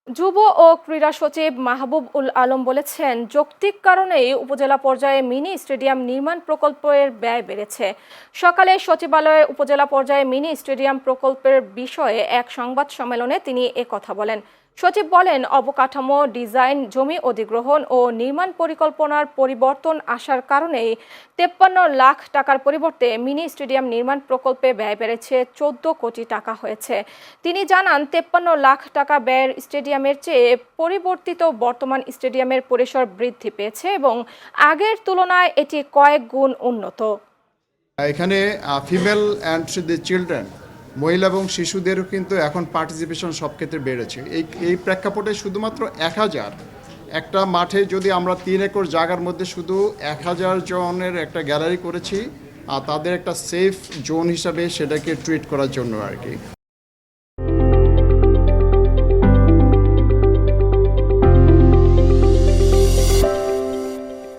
যুব ও ক্রীড়া সচিব মাহবুব উল আলম বলেছেন, যৌক্তিক কারণেই উপজেলা পর্যায়ে মিনি স্টেডিয়াম নির্মাণ প্রকল্পের ব্যয় বেড়েছে। সকালে সচিবালয়ে উপজেলা পর্যায়ে মিনি স্টেডিয়াম প্রকল্পের বিষয়ে এক সংবাদ সম্মেলনে তিনি একথা বলেন। সচিব বলেন, অবকাঠামো, ডিজাইন, জমি অধিগ্রহণ ও নির্মাণ পরিকল্পনার পরিবর্তন আসার কারণেই ৫৩ লাখ টাকার পরিবর্তে মিনি স্টেডিয়াম নির্মাণ প্রকল্পে ব্যয় বেড়েছে ১৪ কোটি টাকা হয়েছে। তিনি জানান, ৫৩ লাখ টাকা ব্যয়ের স্টেডিয়ামের চেয়ে পরিবর্তিত বর্তমান স্টেডিয়ামের পরিসর বৃদ্ধি পেয়েছে এবং আগের তুলনায় এটি কয়েক গুণ উন্নত। এখানে ফিমেল অ্যান্ড দি চিলড্রেন, মহিলা এবং শিশুদেরও কিন্তু এখন পার্টিসিপেশন সব ক্ষেত্রে বেড়েছে। এই প্রেক্ষাপটে শুধুমাত্র ১,০০০ একটা মাঠে যদি আমরা ৩ একর জায়গার মধ্যে শুধু ১,০০০ জনের একটা গ্যালারি করেছি, আর তাদের একটা সেফ জোন হিসাবে সেটাকে ট্রিট করার জন্য আর কি।